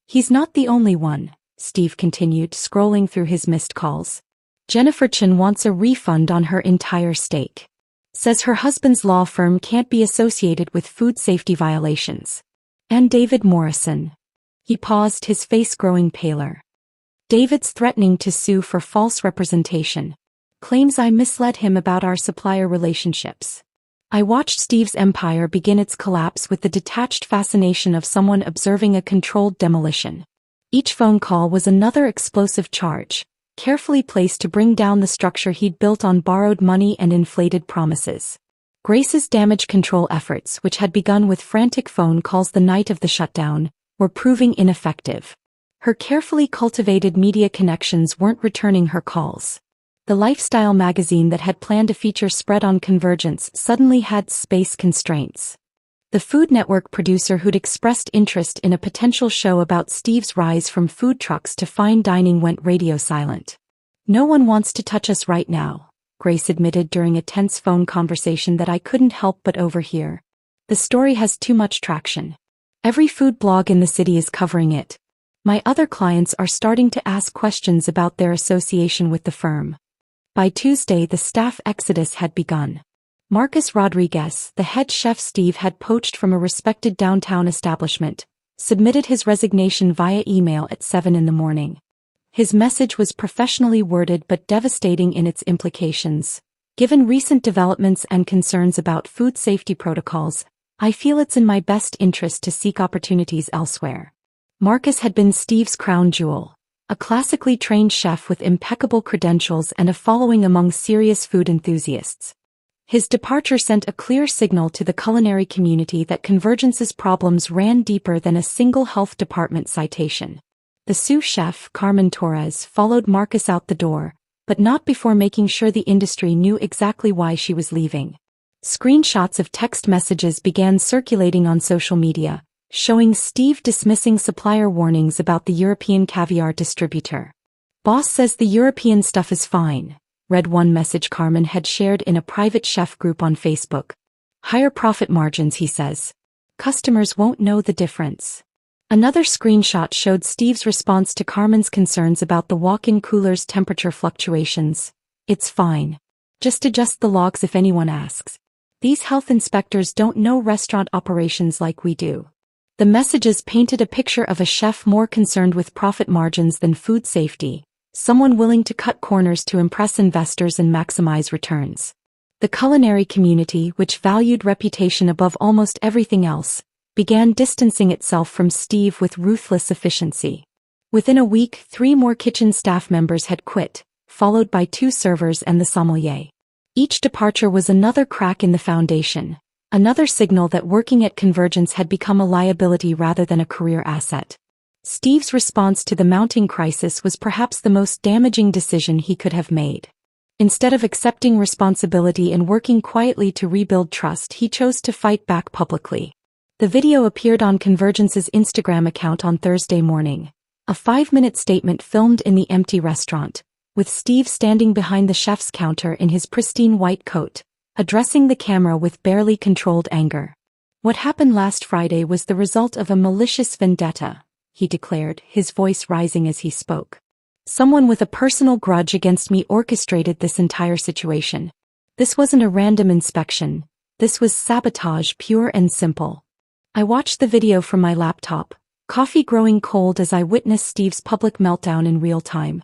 He's not the only one, Steve continued, scrolling through his missed calls. Jennifer Chen wants a refund on her entire stake. Says her husband's law firm can't be associated with food safety violations. And David Morrison. He paused, his face growing paler. David's threatening to sue for false representation. Claims I misled him about our supplier relationships. I watched Steve's empire begin its collapse with the detached fascination of someone observing a controlled demolition. Each phone call was another explosive charge, carefully placed to bring down the structure he'd built on borrowed money and inflated promises. Grace's damage control efforts, which had begun with frantic phone calls the night of the shutdown, were proving ineffective. Her carefully cultivated media connections weren't returning her calls. The lifestyle magazine that had planned a feature spread on Convergence suddenly had space constraints. The Food Network producer who'd expressed interest in a potential show about Steve's rise from food trucks to fine dining went radio silent. No one wants to touch us right now, Grace admitted during a tense phone conversation that I couldn't help but overhear. The story has too much traction. Every food blog in the city is covering it. My other clients are starting to ask questions about their association with the firm. By Tuesday, the staff exodus had begun. Marcus Rodriguez, the head chef Steve had poached from a respected downtown establishment, submitted his resignation via email at 7 in the morning. His message was professionally worded but devastating in its implications. Given recent developments and concerns about food safety protocols, I feel it's in my best interest to seek opportunities elsewhere. Marcus had been Steve's crown jewel, a classically trained chef with impeccable credentials and a following among serious food enthusiasts. His departure sent a clear signal to the culinary community that Convergence's problems ran deeper than a single health department citation. The sous chef, Carmen Torres, followed Marcus out the door, but not before making sure the industry knew exactly why she was leaving. Screenshots of text messages began circulating on social media, showing Steve dismissing supplier warnings about the European caviar distributor. "Boss says the European stuff is fine," read one message Carmen had shared in a private chef group on Facebook. "Higher profit margins, he says. Customers won't know the difference." Another screenshot showed Steve's response to Carmen's concerns about the walk-in cooler's temperature fluctuations. "It's fine. Just adjust the logs if anyone asks. These health inspectors don't know restaurant operations like we do." The messages painted a picture of a chef more concerned with profit margins than food safety, someone willing to cut corners to impress investors and maximize returns. The culinary community, which valued reputation above almost everything else, began distancing itself from Steve with ruthless efficiency. Within a week, 3 more kitchen staff members had quit, followed by 2 servers and the sommelier. Each departure was another crack in the foundation, another signal that working at Convergence had become a liability rather than a career asset. Steve's response to the mounting crisis was perhaps the most damaging decision he could have made. Instead of accepting responsibility and working quietly to rebuild trust, he chose to fight back publicly. The video appeared on Convergence's Instagram account on Thursday morning. A 5-minute statement filmed in the empty restaurant, with Steve standing behind the chef's counter in his pristine white coat, addressing the camera with barely controlled anger. "What happened last Friday was the result of a malicious vendetta," he declared, his voice rising as he spoke. "Someone with a personal grudge against me orchestrated this entire situation. This wasn't a random inspection. This was sabotage, pure and simple." I watched the video from my laptop, coffee growing cold as I witnessed Steve's public meltdown in real time.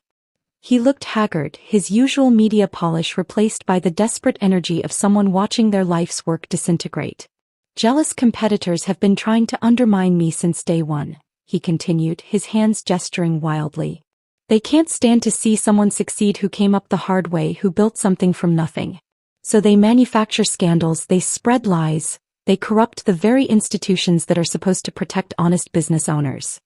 He looked haggard, his usual media polish replaced by the desperate energy of someone watching their life's work disintegrate. "Jealous competitors have been trying to undermine me since day one," he continued, his hands gesturing wildly. "They can't stand to see someone succeed who came up the hard way, who built something from nothing. So they manufacture scandals, they spread lies, they corrupt the very institutions that are supposed to protect honest business owners."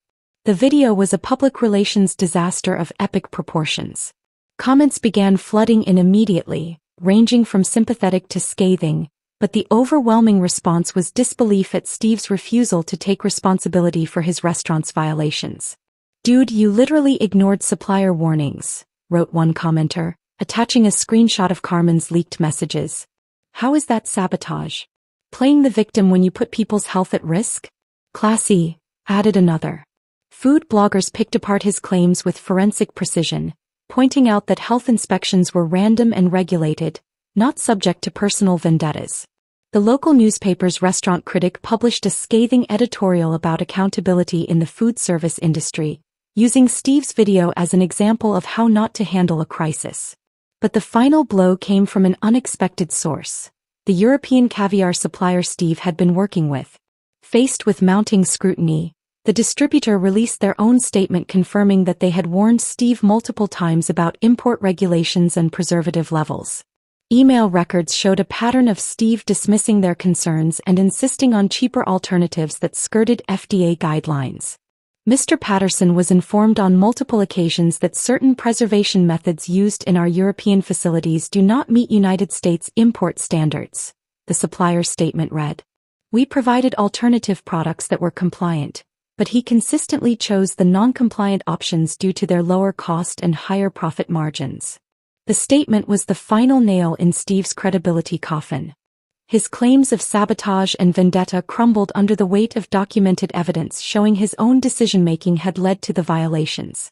The video was a public relations disaster of epic proportions. Comments began flooding in immediately, ranging from sympathetic to scathing, but the overwhelming response was disbelief at Steve's refusal to take responsibility for his restaurant's violations. "Dude, you literally ignored supplier warnings," wrote one commenter, attaching a screenshot of Carmen's leaked messages. "How is that sabotage? Playing the victim when you put people's health at risk? Classy," added another. Food bloggers picked apart his claims with forensic precision, pointing out that health inspections were random and regulated, not subject to personal vendettas. The local newspaper's restaurant critic published a scathing editorial about accountability in the food service industry, using Steve's video as an example of how not to handle a crisis. But the final blow came from an unexpected source: the European caviar supplier Steve had been working with. Faced with mounting scrutiny, the distributor released their own statement confirming that they had warned Steve multiple times about import regulations and preservative levels. Email records showed a pattern of Steve dismissing their concerns and insisting on cheaper alternatives that skirted FDA guidelines. Mr. Patterson was informed on multiple occasions that certain preservation methods used in our European facilities do not meet United States import standards, the supplier's statement read. "We provided alternative products that were compliant, but he consistently chose the non-compliant options due to their lower cost and higher profit margins." The statement was the final nail in Steve's credibility coffin. His claims of sabotage and vendetta crumbled under the weight of documented evidence showing his own decision-making had led to the violations.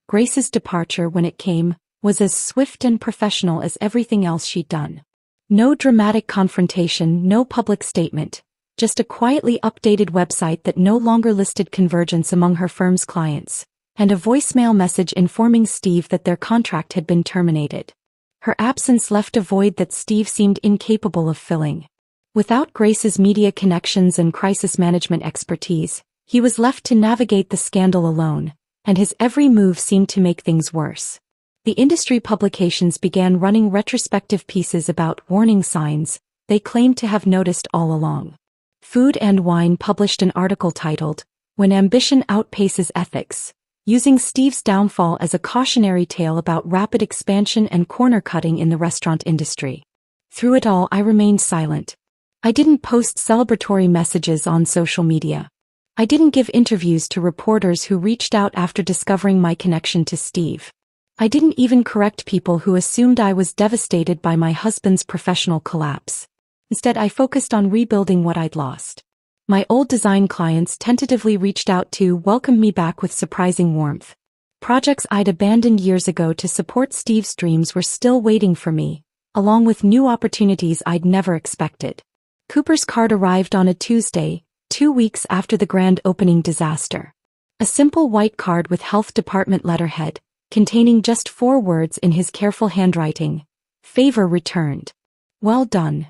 Grace's departure, when it came, was as swift and professional as everything else she'd done. No dramatic confrontation, no public statement, just a quietly updated website that no longer listed Convergence among her firm's clients, and a voicemail message informing Steve that their contract had been terminated. Her absence left a void that Steve seemed incapable of filling. Without Grace's media connections and crisis management expertise, he was left to navigate the scandal alone, and his every move seemed to make things worse. The industry publications began running retrospective pieces about warning signs they claimed to have noticed all along. Food and Wine published an article titled, "When Ambition Outpaces Ethics," using Steve's downfall as a cautionary tale about rapid expansion and corner-cutting in the restaurant industry. Through it all, I remained silent. I didn't post celebratory messages on social media. I didn't give interviews to reporters who reached out after discovering my connection to Steve. I didn't even correct people who assumed I was devastated by my husband's professional collapse. Instead, I focused on rebuilding what I'd lost. My old design clients tentatively reached out to welcome me back with surprising warmth. Projects I'd abandoned years ago to support Steve's dreams were still waiting for me, along with new opportunities I'd never expected. Cooper's card arrived on a Tuesday, 2 weeks after the grand opening disaster. A simple white card with health department letterhead, containing just 4 words in his careful handwriting: "Favor returned. Well done."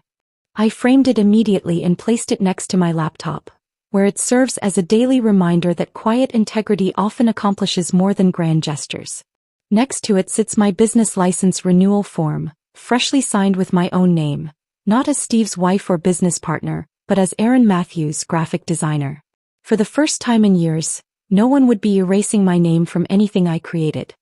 I framed it immediately and placed it next to my laptop, where it serves as a daily reminder that quiet integrity often accomplishes more than grand gestures. Next to it sits my business license renewal form, freshly signed with my own name, not as Steve's wife or business partner, but as Erin Matthews, graphic designer. For the first time in years, No one would be erasing my name from anything I created.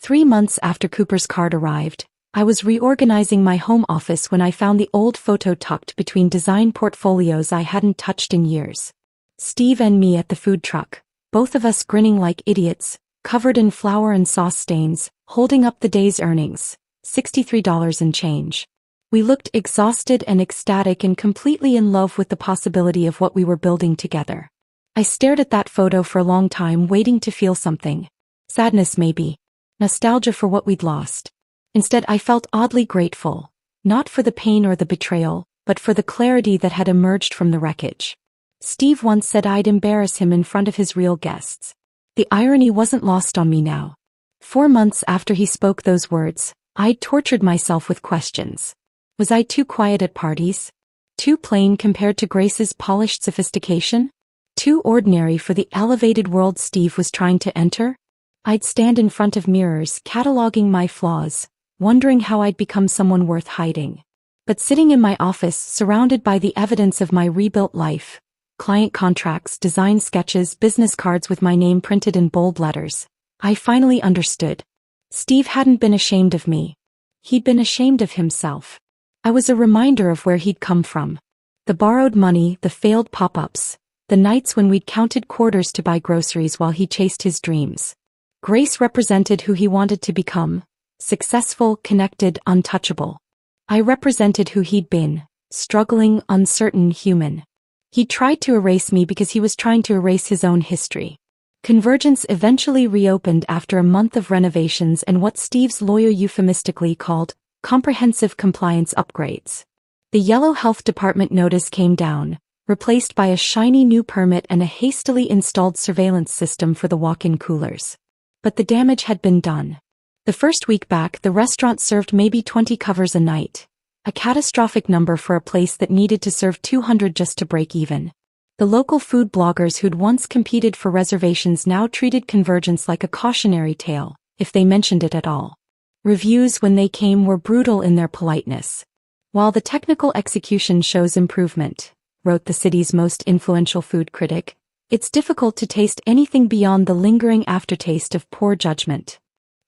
3 months after Cooper's card arrived, I was reorganizing my home office when I found the old photo tucked between design portfolios I hadn't touched in years. Steve and me at the food truck, both of us grinning like idiots, covered in flour and sauce stains, holding up the day's earnings, $63 and change. We looked exhausted and ecstatic and completely in love with the possibility of what we were building together. I stared at that photo for a long time, waiting to feel something. Sadness maybe. Nostalgia for what we'd lost. Instead, I felt oddly grateful, not for the pain or the betrayal, but for the clarity that had emerged from the wreckage. Steve once said I'd embarrass him in front of his real guests. The irony wasn't lost on me now. 4 months after he spoke those words, I'd tortured myself with questions. Was I too quiet at parties? Too plain compared to Grace's polished sophistication? Too ordinary for the elevated world Steve was trying to enter? I'd stand in front of mirrors, cataloging my flaws, wondering how I'd become someone worth hiding. But sitting in my office, surrounded by the evidence of my rebuilt life, client contracts, design sketches, business cards with my name printed in bold letters, I finally understood. Steve hadn't been ashamed of me. He'd been ashamed of himself. I was a reminder of where he'd come from. The borrowed money, the failed pop-ups, the nights when we'd counted quarters to buy groceries while he chased his dreams. Grace represented who he wanted to become. Successful, connected, untouchable. I represented who he'd been, struggling, uncertain, human. He tried to erase me because he was trying to erase his own history. Convergence eventually reopened after a month of renovations and what Steve's lawyer euphemistically called comprehensive compliance upgrades. The yellow health department notice came down, replaced by a shiny new permit and a hastily installed surveillance system for the walk-in coolers. But the damage had been done. The first week back, the restaurant served maybe 20 covers a night, a catastrophic number for a place that needed to serve 200 just to break even. The local food bloggers who'd once competed for reservations now treated Convergence like a cautionary tale, if they mentioned it at all. Reviews when they came were brutal in their politeness. While the technical execution shows improvement, wrote the city's most influential food critic, it's difficult to taste anything beyond the lingering aftertaste of poor judgment.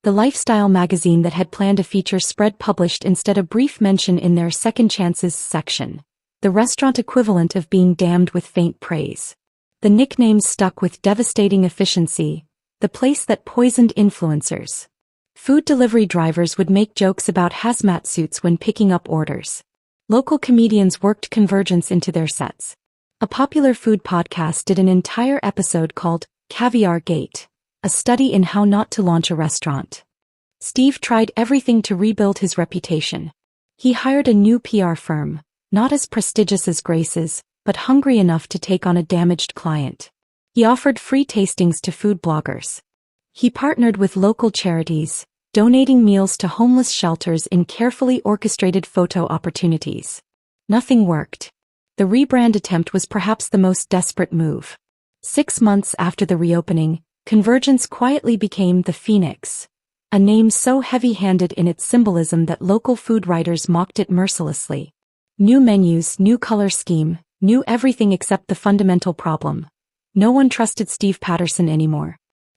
The lifestyle magazine that had planned a feature spread published instead a brief mention in their Second Chances section, the restaurant equivalent of being damned with faint praise. The nickname stuck with devastating efficiency, the place that poisoned influencers. Food delivery drivers would make jokes about hazmat suits when picking up orders. Local comedians worked Convergence into their sets. A popular food podcast did an entire episode called Caviar Gate, a study in how not to launch a restaurant. Steve tried everything to rebuild his reputation. He hired a new PR firm, not as prestigious as Grace's, but hungry enough to take on a damaged client. He offered free tastings to food bloggers. He partnered with local charities, donating meals to homeless shelters in carefully orchestrated photo opportunities. Nothing worked. The rebrand attempt was perhaps the most desperate move. 6 months after the reopening, Convergence quietly became the Phoenix, a name so heavy-handed in its symbolism that local food writers mocked it mercilessly. New menus, new color scheme, new everything except the fundamental problem. No one trusted Steve Patterson anymore.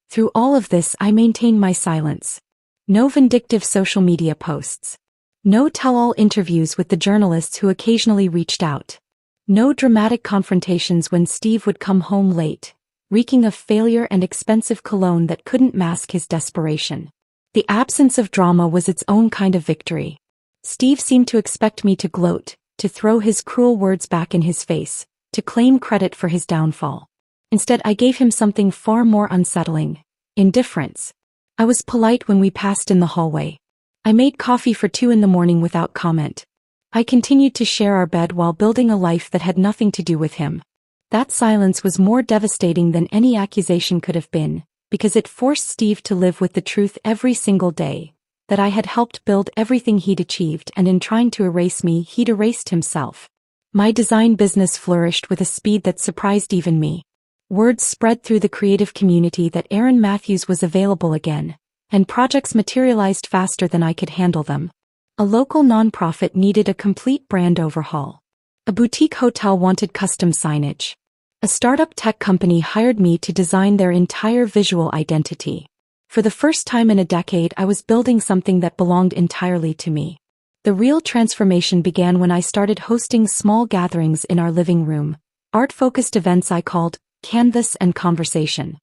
Through all of this, I maintained my silence. No vindictive social media posts. No tell-all interviews with the journalists who occasionally reached out. No dramatic confrontations when Steve would come home late, reeking of failure and expensive cologne that couldn't mask his desperation. The absence of drama was its own kind of victory. Steve seemed to expect me to gloat, to throw his cruel words back in his face, to claim credit for his downfall. Instead, I gave him something far more unsettling: indifference. I was polite when we passed in the hallway. I made coffee for 2 in the morning without comment. I continued to share our bed while building a life that had nothing to do with him. That silence was more devastating than any accusation could have been, because it forced Steve to live with the truth every single day, that I had helped build everything he'd achieved, and in trying to erase me, he'd erased himself. My design business flourished with a speed that surprised even me. Word spread through the creative community that Aaron Matthews was available again, and projects materialized faster than I could handle them. A local nonprofit needed a complete brand overhaul. A boutique hotel wanted custom signage. A startup tech company hired me to design their entire visual identity. For the first time in a decade, I was building something that belonged entirely to me. The real transformation began when I started hosting small gatherings in our living room, art-focused events I called Canvas and Conversation.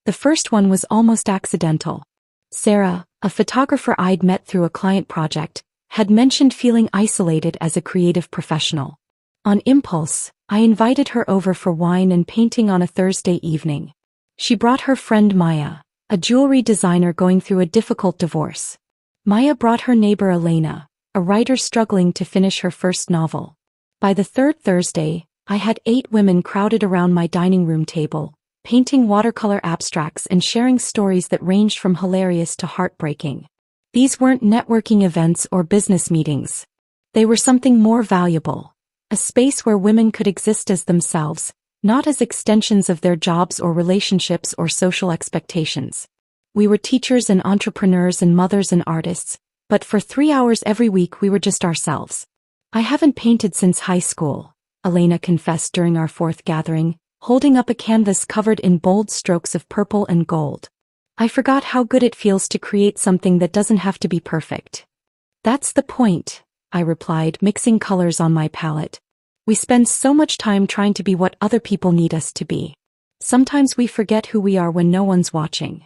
The first one was almost accidental. Sarah, a photographer I'd met through a client project, had mentioned feeling isolated as a creative professional. On impulse, I invited her over for wine and painting on a Thursday evening. She brought her friend Maya, a jewelry designer going through a difficult divorce. Maya brought her neighbor Elena, a writer struggling to finish her first novel. By the third Thursday, I had 8 women crowded around my dining room table, painting watercolor abstracts and sharing stories that ranged from hilarious to heartbreaking. These weren't networking events or business meetings. They were something more valuable, a space where women could exist as themselves, not as extensions of their jobs or relationships or social expectations. We were teachers and entrepreneurs and mothers and artists, but for 3 hours every week we were just ourselves. I haven't painted since high school, Elena confessed during our 4th gathering, holding up a canvas covered in bold strokes of purple and gold. I forgot how good it feels to create something that doesn't have to be perfect. That's the point, I replied, mixing colors on my palette. We spend so much time trying to be what other people need us to be. Sometimes we forget who we are when no one's watching.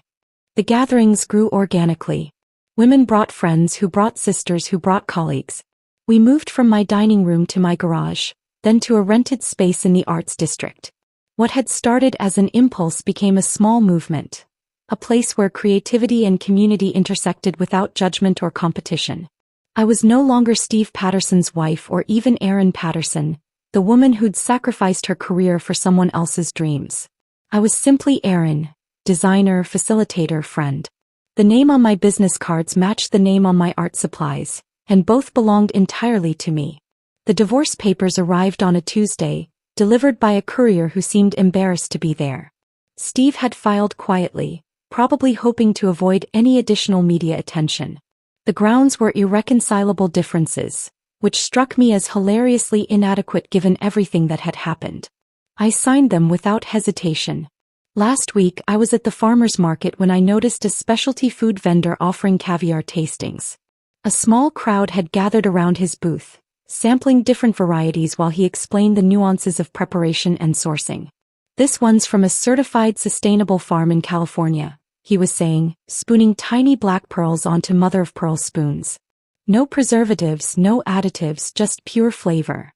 The gatherings grew organically. Women brought friends who brought sisters who brought colleagues. We moved from my dining room to my garage, then to a rented space in the arts district. What had started as an impulse became a small movement, a place where creativity and community intersected without judgment or competition. I was no longer Steve Patterson's wife or even Erin Patterson, the woman who'd sacrificed her career for someone else's dreams. I was simply Erin, designer, facilitator, friend. The name on my business cards matched the name on my art supplies, and both belonged entirely to me. The divorce papers arrived on a Tuesday, delivered by a courier who seemed embarrassed to be there. Steve had filed quietly, probably hoping to avoid any additional media attention. The grounds were irreconcilable differences, which struck me as hilariously inadequate given everything that had happened. I signed them without hesitation. Last week I was at the farmer's market when I noticed a specialty food vendor offering caviar tastings. A small crowd had gathered around his booth, sampling different varieties while he explained the nuances of preparation and sourcing. This one's from a certified sustainable farm in California, he was saying, spooning tiny black pearls onto mother-of-pearl spoons. No preservatives, no additives, just pure flavor.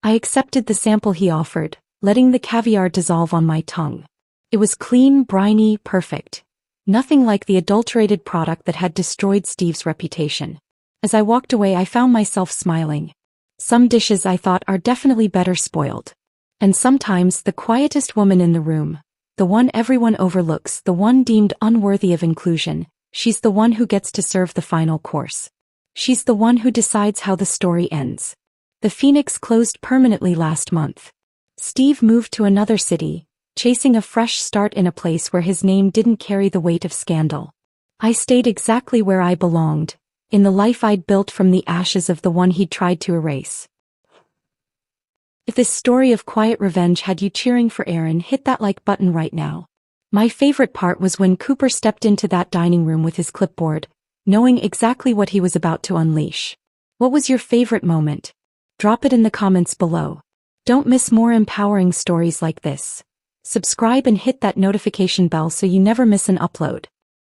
I accepted the sample he offered, letting the caviar dissolve on my tongue. It was clean, briny, perfect. Nothing like the adulterated product that had destroyed Steve's reputation. As I walked away, I found myself smiling. Some dishes I thought are definitely better spoiled. And sometimes the quietest woman in the room, the one everyone overlooks, the one deemed unworthy of inclusion, she's the one who gets to serve the final course. She's the one who decides how the story ends. The Phoenix closed permanently last month. Steve moved to another city, chasing a fresh start in a place where his name didn't carry the weight of scandal. I stayed exactly where I belonged, in the life I'd built from the ashes of the one he'd tried to erase. If this story of quiet revenge had you cheering for Erin, hit that like button right now. My favorite part was when Cooper stepped into that dining room with his clipboard, knowing exactly what he was about to unleash. What was your favorite moment? Drop it in the comments below. Don't miss more empowering stories like this. Subscribe and hit that notification bell so you never miss an upload.